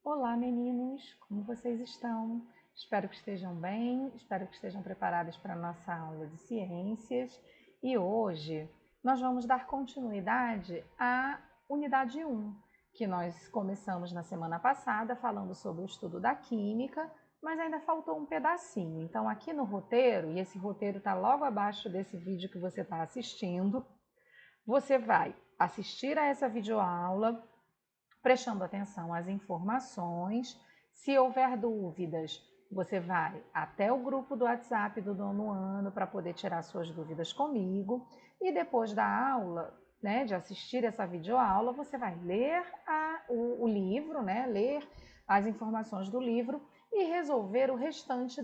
Olá, meninos, como vocês estão? Espero que estejam bem, espero que estejam preparados para a nossa aula de ciências. E hoje nós vamos dar continuidade à unidade 1, que nós começamos na semana passada falando sobre o estudo da química, mas ainda faltou um pedacinho. Então, aqui no roteiro, e esse roteiro está logo abaixo desse vídeo que você está assistindo, você vai assistir a essa videoaula, prestando atenção às informações. Se houver dúvidas, você vai até o grupo do WhatsApp do nono ano para poder tirar suas dúvidas comigo. E depois da aula, de assistir essa videoaula, você vai ler o livro, ler as informações do livro e resolver o restante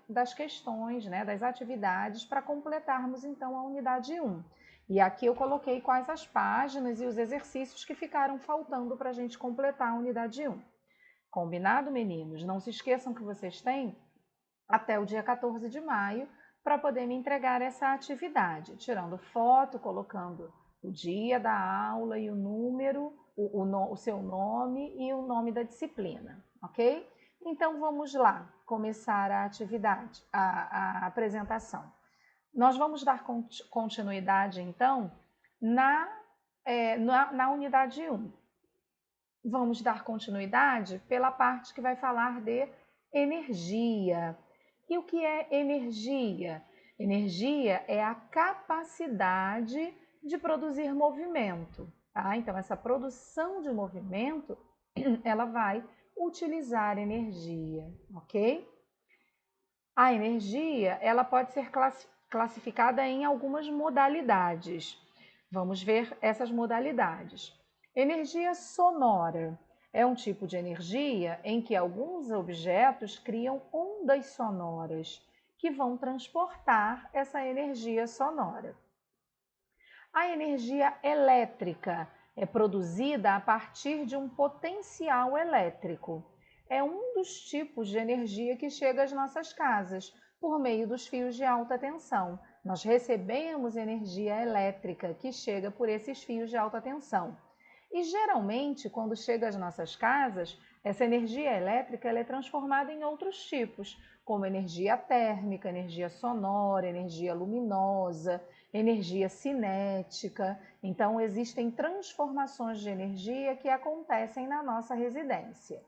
das questões, das atividades, para completarmos então a unidade 1. E aqui eu coloquei quais as páginas e os exercícios que ficaram faltando para a gente completar a unidade 1. Combinado, meninos? Não se esqueçam que vocês têm até o dia 14 de maio para poder me entregar essa atividade, tirando foto, colocando o dia da aula e o número, o seu nome e o nome da disciplina, ok? Então vamos lá começar a atividade, a apresentação. Nós vamos dar continuidade, então, na unidade 1. Vamos dar continuidade pela parte que vai falar de energia. E o que é energia? Energia é a capacidade de produzir movimento, tá? Então, essa produção de movimento, ela vai utilizar energia, ok? A energia, ela pode ser classificada em algumas modalidades. Vamos ver essas modalidades. Energia sonora é um tipo de energia em que alguns objetos criam ondas sonoras que vão transportar essa energia sonora. A energia elétrica é produzida a partir de um potencial elétrico. É um dos tipos de energia que chega às nossas casas por meio dos fios de alta tensão. Nós recebemos energia elétrica que chega por esses fios de alta tensão. E geralmente, quando chega às nossas casas, essa energia elétrica ela é transformada em outros tipos, como energia térmica, energia sonora, energia luminosa, energia cinética. Então, existem transformações de energia que acontecem na nossa residência.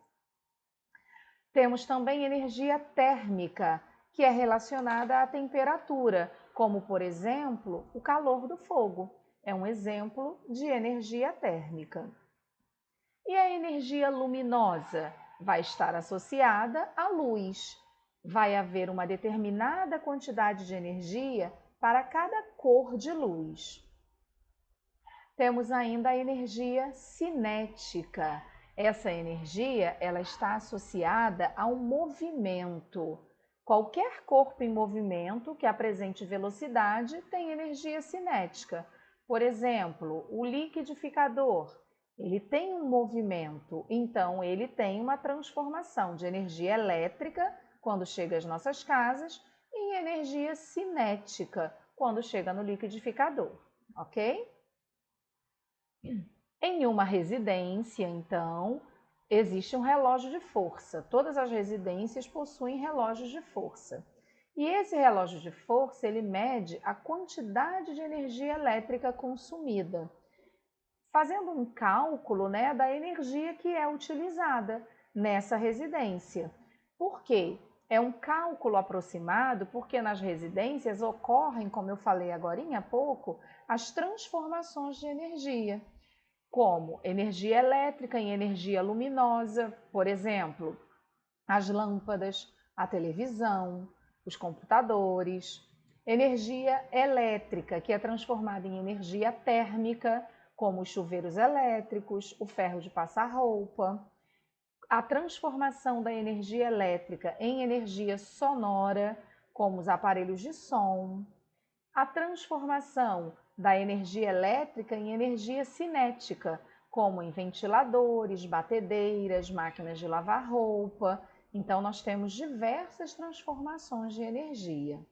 Temos também energia térmica, que é relacionada à temperatura, como, por exemplo, o calor do fogo. É um exemplo de energia térmica. E a energia luminosa vai estar associada à luz. Vai haver uma determinada quantidade de energia para cada cor de luz. Temos ainda a energia cinética. Essa energia ela está associada ao movimento. Qualquer corpo em movimento que apresente velocidade tem energia cinética. Por exemplo, o liquidificador, ele tem um movimento, então ele tem uma transformação de energia elétrica quando chega às nossas casas em energia cinética quando chega no liquidificador, ok? Em uma residência, então, existe um relógio de força. Todas as residências possuem relógios de força. E esse relógio de força, ele mede a quantidade de energia elétrica consumida, fazendo um cálculo, da energia que é utilizada nessa residência. Por quê? É um cálculo aproximado porque nas residências ocorrem, como eu falei agorinha há pouco, as transformações de energia, como energia elétrica em energia luminosa, por exemplo, as lâmpadas, a televisão, os computadores. Energia elétrica, que é transformada em energia térmica, como os chuveiros elétricos, o ferro de passar roupa. A transformação da energia elétrica em energia sonora, como os aparelhos de som. A transformação da energia elétrica em energia cinética, como em ventiladores, batedeiras, máquinas de lavar roupa. Então, nós temos diversas transformações de energia.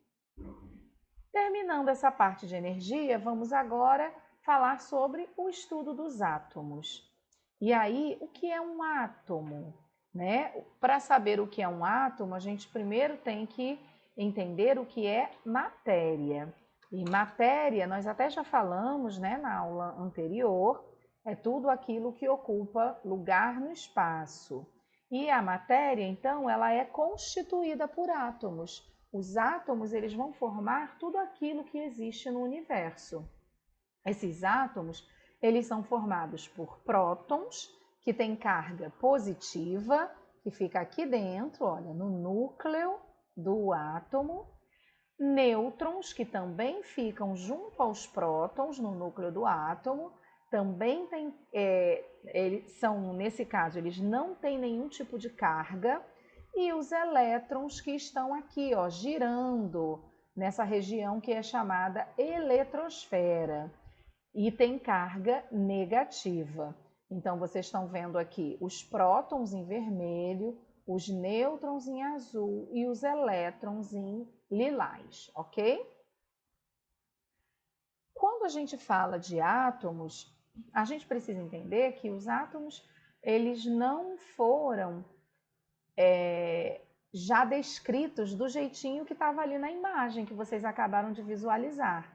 Terminando essa parte de energia, vamos agora falar sobre o estudo dos átomos. E aí, o que é um átomo? né? Para saber o que é um átomo, a gente primeiro tem que entender o que é matéria. E matéria, nós até já falamos, né, na aula anterior, é tudo aquilo que ocupa lugar no espaço. E a matéria, então, ela é constituída por átomos. Os átomos, eles vão formar tudo aquilo que existe no universo. Esses átomos, eles são formados por prótons, que têm carga positiva, que fica aqui dentro, olha, no núcleo do átomo. Nêutrons, que também ficam junto aos prótons no núcleo do átomo, também tem, eles são, nesse caso, eles não têm nenhum tipo de carga, e os elétrons que estão aqui, ó, girando nessa região que é chamada eletrosfera e tem carga negativa. Então, vocês estão vendo aqui os prótons em vermelho, os nêutrons em azul e os elétrons em lilás, ok? Quando a gente fala de átomos, a gente precisa entender que os átomos, eles não foram já descritos do jeitinho que estava ali na imagem que vocês acabaram de visualizar.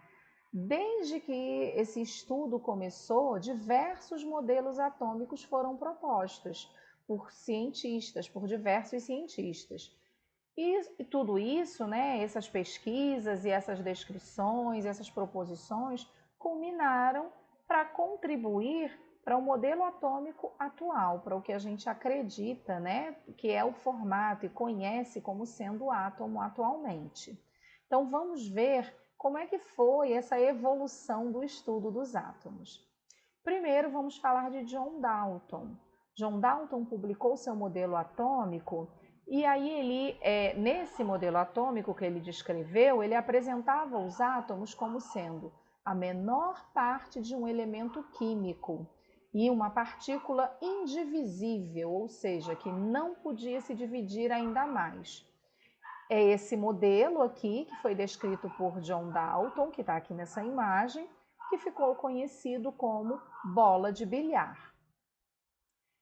Desde que esse estudo começou, diversos modelos atômicos foram propostos por cientistas, por diversos cientistas. E tudo isso, né, essas pesquisas e essas descrições, essas proposições, culminaram para contribuir para o modelo atômico atual, para o que a gente acredita, né, que é o formato e conhece como sendo o átomo atualmente. Então vamos ver como é que foi essa evolução do estudo dos átomos. Primeiro vamos falar de John Dalton. John Dalton publicou seu modelo atômico e aí ele, nesse modelo atômico que ele descreveu, ele apresentava os átomos como sendo a menor parte de um elemento químico e uma partícula indivisível, ou seja, que não podia se dividir ainda mais. É esse modelo aqui, que foi descrito por John Dalton, que está aqui nessa imagem, que ficou conhecido como bola de bilhar.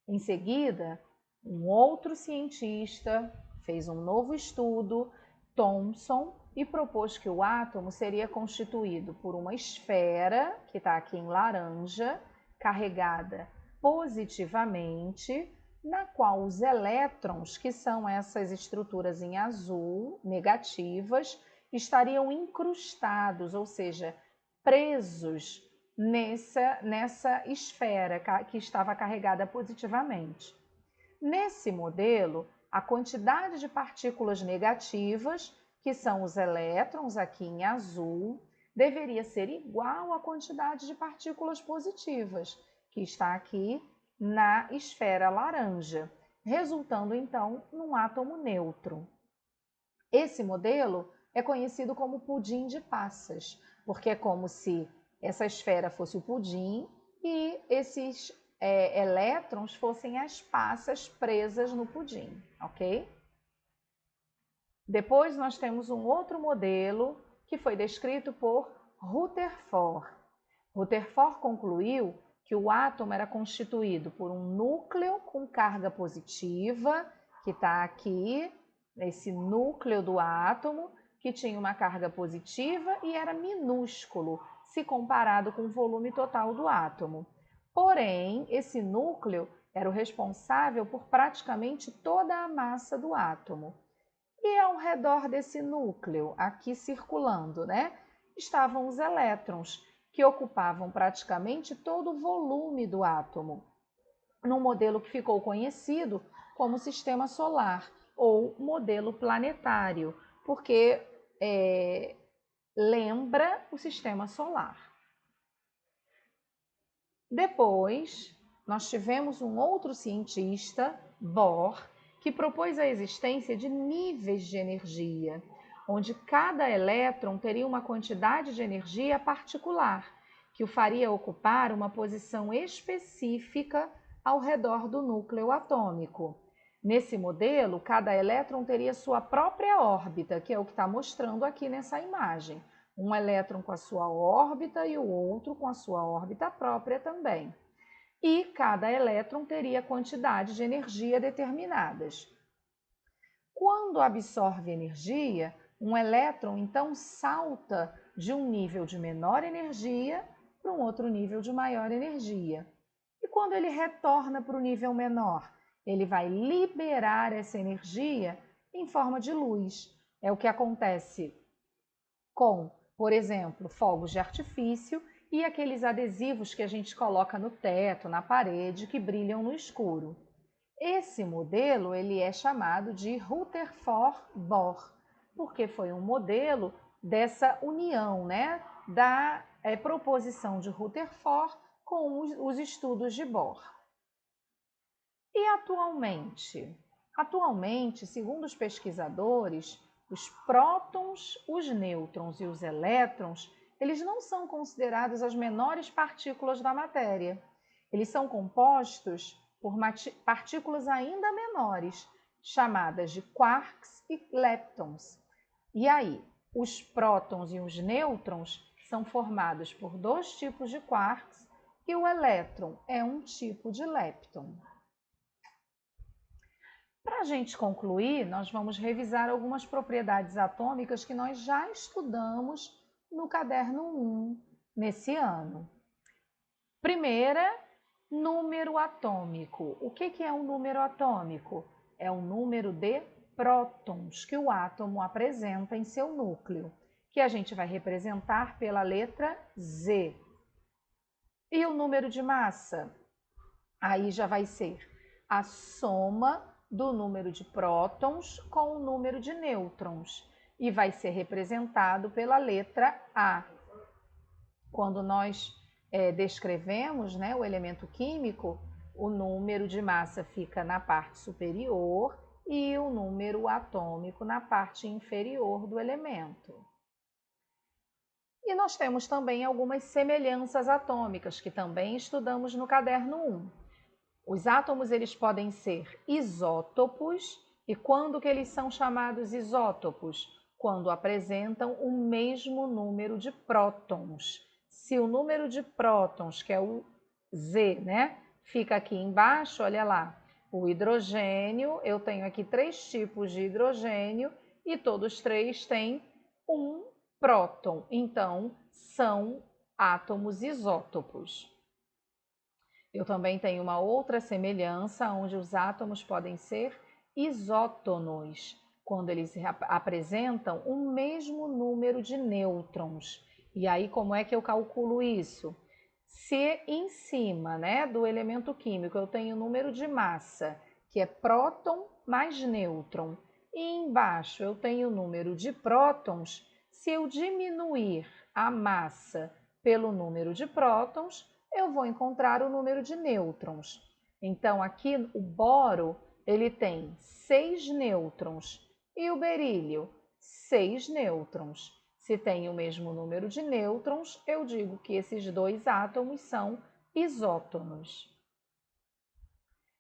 Em seguida, um outro cientista fez um novo estudo, Thomson, e propôs que o átomo seria constituído por uma esfera, que está aqui em laranja, carregada positivamente, na qual os elétrons, que são essas estruturas em azul, negativas, estariam incrustados, ou seja, presos nessa esfera que estava carregada positivamente. Nesse modelo, a quantidade de partículas negativas, que são os elétrons aqui em azul, deveria ser igual à quantidade de partículas positivas, que está aqui na esfera laranja, resultando então num átomo neutro. Esse modelo é conhecido como pudim de passas, porque é como se essa esfera fosse o pudim e esses elétrons fossem as passas presas no pudim, ok? Depois nós temos um outro modelo que foi descrito por Rutherford. Rutherford concluiu que o átomo era constituído por um núcleo com carga positiva, que está aqui, esse núcleo do átomo, que tinha uma carga positiva e era minúsculo, se comparado com o volume total do átomo. Porém, esse núcleo era o responsável por praticamente toda a massa do átomo. E ao redor desse núcleo, aqui circulando, né, estavam os elétrons, que ocupavam praticamente todo o volume do átomo, num modelo que ficou conhecido como sistema solar ou modelo planetário, porque lembra o sistema solar. Depois, nós tivemos um outro cientista, Bohr, que propôs a existência de níveis de energia, onde cada elétron teria uma quantidade de energia particular, que o faria ocupar uma posição específica ao redor do núcleo atômico. Nesse modelo, cada elétron teria sua própria órbita, que é o que está mostrando aqui nessa imagem. Um elétron com a sua órbita e o outro com a sua órbita própria também. e cada elétron teria quantidade de energia determinadas. Quando absorve energia, um elétron então salta de um nível de menor energia para um outro nível de maior energia. E quando ele retorna para o nível menor, ele vai liberar essa energia em forma de luz. É o que acontece com, por exemplo, fogos de artifício e aqueles adesivos que a gente coloca no teto, na parede, que brilham no escuro. Esse modelo ele é chamado de Rutherford-Bohr, porque foi um modelo dessa união, né, da proposição de Rutherford com os estudos de Bohr. E atualmente? Atualmente, segundo os pesquisadores, os prótons, os nêutrons e os elétrons, eles não são considerados as menores partículas da matéria. Eles são compostos por partículas ainda menores, chamadas de quarks e leptons. E aí, os prótons e os nêutrons são formados por dois tipos de quarks e o elétron é um tipo de lepton. Para a gente concluir, nós vamos revisar algumas propriedades atômicas que nós já estudamos no caderno 1 nesse ano. Primeira, número atômico. O que é um número atômico? É o número de prótons que o átomo apresenta em seu núcleo, que a gente vai representar pela letra Z. E o número de massa? Aí já vai ser a soma do número de prótons com o número de nêutrons e vai ser representado pela letra A. Quando nós descrevemos, né, o elemento químico, o número de massa fica na parte superior e o número atômico na parte inferior do elemento. E nós temos também algumas semelhanças atômicas que também estudamos no caderno 1. Os átomos eles podem ser isótopos, e quando que eles são chamados isótopos? Quando apresentam o mesmo número de prótons. Se o número de prótons, que é o Z, né, fica aqui embaixo, olha lá, o hidrogênio, eu tenho aqui 3 tipos de hidrogênio e todos 3 têm um próton, então são átomos isótopos. Eu também tenho uma outra semelhança, onde os átomos podem ser isótonos, quando eles apresentam o mesmo número de nêutrons. E aí, como é que eu calculo isso? Se em cima, né, do elemento químico eu tenho o número de massa, que é próton mais nêutron, e embaixo eu tenho o número de prótons, se eu diminuir a massa pelo número de prótons, eu vou encontrar o número de nêutrons. Então, aqui o boro ele tem 6 nêutrons e o berílio 6 nêutrons. Se tem o mesmo número de nêutrons, eu digo que esses dois átomos são isótonos.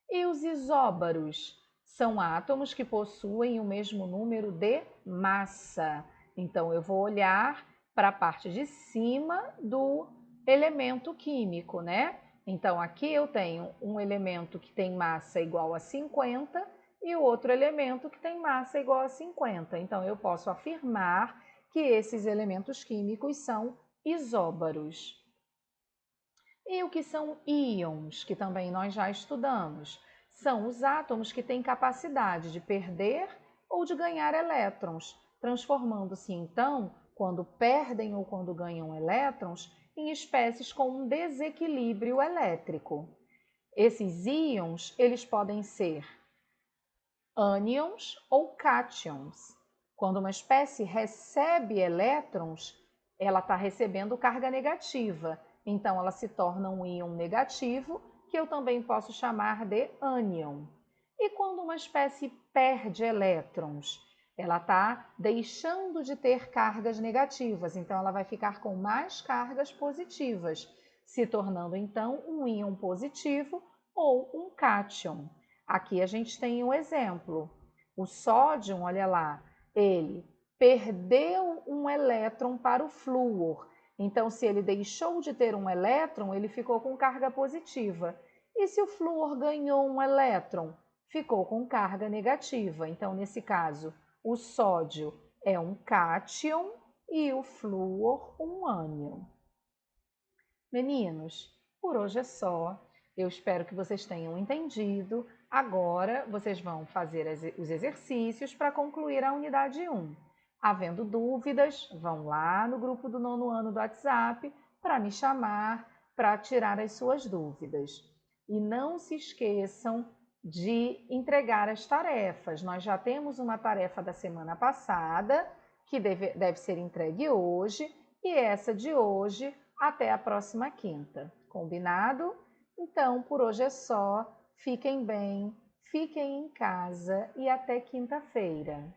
E os isóbaros são átomos que possuem o mesmo número de massa. Então, eu vou olhar para a parte de cima do elemento químico, né? Então, aqui eu tenho um elemento que tem massa igual a 50 e o outro elemento que tem massa igual a 50. Então, eu posso afirmar que esses elementos químicos são isóbaros. E o que são íons, que também nós já estudamos? São os átomos que têm capacidade de perder ou de ganhar elétrons, transformando-se então, quando perdem ou quando ganham elétrons, em espécies com um desequilíbrio elétrico. Esses íons, eles podem ser ânions ou cátions. Quando uma espécie recebe elétrons, ela está recebendo carga negativa. Então, ela se torna um íon negativo, que eu também posso chamar de ânion. E quando uma espécie perde elétrons, ela está deixando de ter cargas negativas, então ela vai ficar com mais cargas positivas, se tornando então um íon positivo ou um cátion. Aqui a gente tem um exemplo. O sódio, olha lá, ele perdeu um elétron para o flúor. Então, se ele deixou de ter um elétron, ele ficou com carga positiva. E se o flúor ganhou um elétron? Ficou com carga negativa. Então, nesse caso, o sódio é um cátion e o flúor um ânion. Meninos, por hoje é só. Eu espero que vocês tenham entendido. Agora, vocês vão fazer os exercícios para concluir a unidade 1. Havendo dúvidas, vão lá no grupo do 9º ano do WhatsApp para me chamar, para tirar as suas dúvidas. E não se esqueçam de entregar as tarefas. Nós já temos uma tarefa da semana passada, que deve ser entregue hoje, e essa de hoje até a próxima quinta. Combinado? Então, por hoje é só. Fiquem bem, fiquem em casa e até quinta-feira.